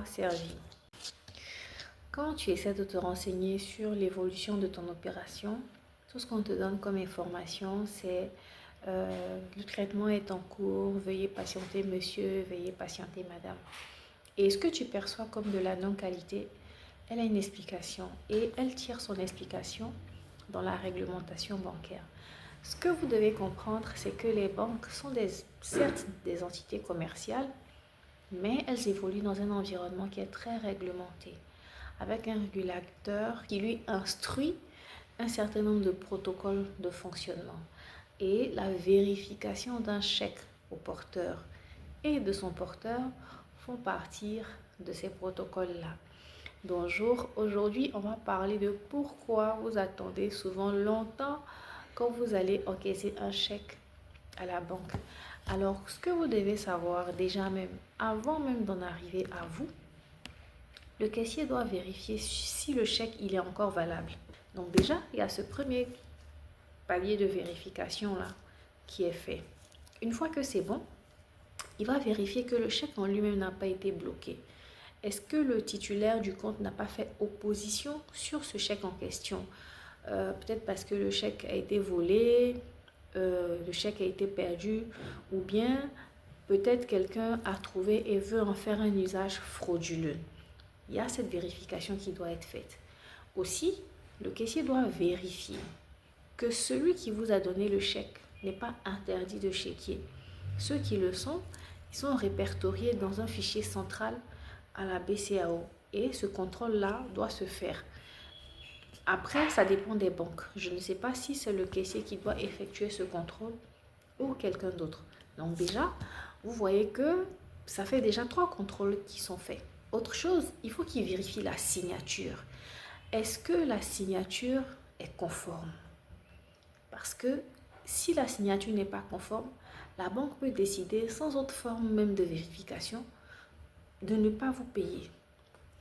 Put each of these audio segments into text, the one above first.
pas servi. Quand tu essaies de te renseigner sur l'évolution de ton opération, tout ce qu'on te donne comme information, c'est le traitement est en cours, veuillez patienter monsieur, veuillez patienter madame. Et ce que tu perçois comme de la non-qualité, elle a une explication et elle tire son explication dans la réglementation bancaire. Ce que vous devez comprendre, c'est que les banques sont certes des entités commerciales, mais elles évoluent dans un environnement qui est très réglementé, avec un régulateur qui lui instruit un certain nombre de protocoles de fonctionnement. Et la vérification d'un chèque au porteur et de son porteur font partie de ces protocoles-là. Bonjour, aujourd'hui on va parler de pourquoi vous attendez souvent longtemps quand vous allez encaisser un chèque à la banque. Alors, ce que vous devez savoir déjà même, avant même d'en arriver à vous, le caissier doit vérifier si le chèque il est encore valable. Donc déjà, il y a ce premier palier de vérification là qui est fait. Une fois que c'est bon, il va vérifier que le chèque en lui-même n'a pas été bloqué. Est-ce que le titulaire du compte n'a pas fait opposition sur ce chèque en question? Peut-être parce que le chèque a été volé, le chèque a été perdu, ou bien peut-être quelqu'un a trouvé et veut en faire un usage frauduleux. Il y a cette vérification qui doit être faite. Aussi, le caissier doit vérifier que celui qui vous a donné le chèque n'est pas interdit de chéquier. Ceux qui le sont, ils sont répertoriés dans un fichier central à la BCAO et ce contrôle-là doit se faire. Après, ça dépend des banques. Je ne sais pas si c'est le caissier qui doit effectuer ce contrôle ou quelqu'un d'autre. Donc déjà, vous voyez que ça fait déjà 3 contrôles qui sont faits. Autre chose, il faut qu'il vérifie la signature. Est-ce que la signature est conforme? Parce que si la signature n'est pas conforme, la banque peut décider, sans autre forme même de vérification, de ne pas vous payer.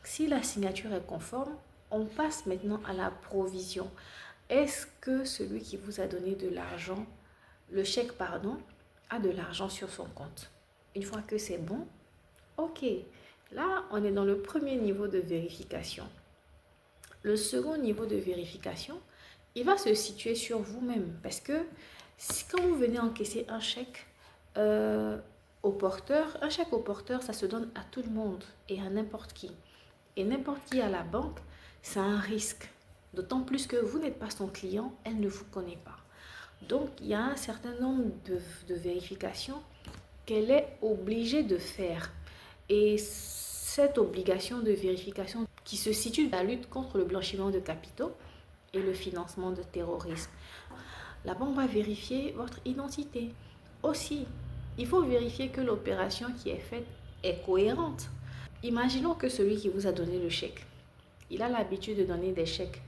Si la signature est conforme, on passe maintenant à la provision. Est-ce que celui qui vous a donné de l'argent, le chèque pardon, a de l'argent sur son compte? Une fois que c'est bon, ok. Là, on est dans le premier niveau de vérification. Le second niveau de vérification, il va se situer sur vous-même. Parce que quand vous venez encaisser un chèque au porteur, un chèque au porteur, ça se donne à tout le monde et à n'importe qui. Et n'importe qui à la banque, c'est un risque. D'autant plus que vous n'êtes pas son client, elle ne vous connaît pas. Donc, il y a un certain nombre de vérifications qu'elle est obligée de faire. Et cette obligation de vérification qui se situe dans la lutte contre le blanchiment de capitaux et le financement de terrorisme. La banque va vérifier votre identité. Aussi, il faut vérifier que l'opération qui est faite est cohérente. Imaginons que celui qui vous a donné le chèque, il a l'habitude de donner des chèques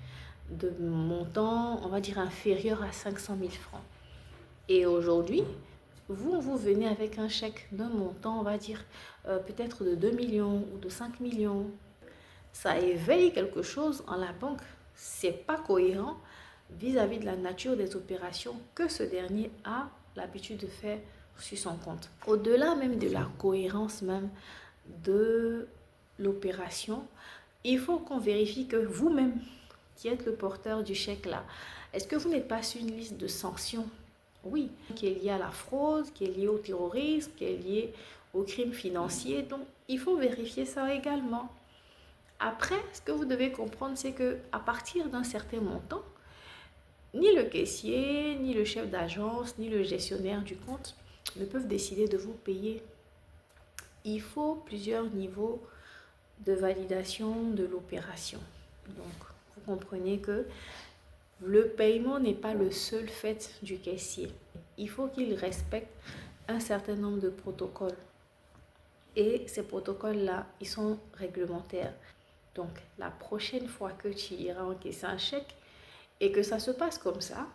de montant, on va dire, inférieur à 500 000 francs. Et aujourd'hui, vous venez avec un chèque d'un montant, on va dire, peut-être de 2 millions ou de 5 millions. Ça éveille quelque chose en la banque. C'est pas cohérent vis-à-vis de la nature des opérations que ce dernier a l'habitude de faire sur son compte. Au-delà même de la cohérence même de l'opération, il faut qu'on vérifie que vous-même, qui êtes le porteur du chèque là, est-ce que vous n'êtes pas sur une liste de sanctions? Oui, qui est liée à la fraude, qui est liée au terrorisme, qui est liée aux crimes financiers. Donc, il faut vérifier ça également. Après, ce que vous devez comprendre, c'est que à partir d'un certain montant, ni le caissier, ni le chef d'agence, ni le gestionnaire du compte ne peuvent décider de vous payer. Il faut plusieurs niveaux de validation de l'opération. Donc, vous comprenez que le paiement n'est pas le seul fait du caissier. Il faut qu'il respecte un certain nombre de protocoles. Et ces protocoles-là, ils sont réglementaires. Donc, la prochaine fois que tu iras encaisser un chèque et que ça se passe comme ça,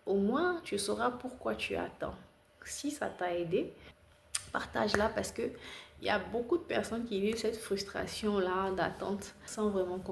au moins, tu sauras pourquoi tu attends. Si ça t'a aidé, partage-la parce qu'il y a beaucoup de personnes qui vivent cette frustration-là d'attente sans vraiment comprendre.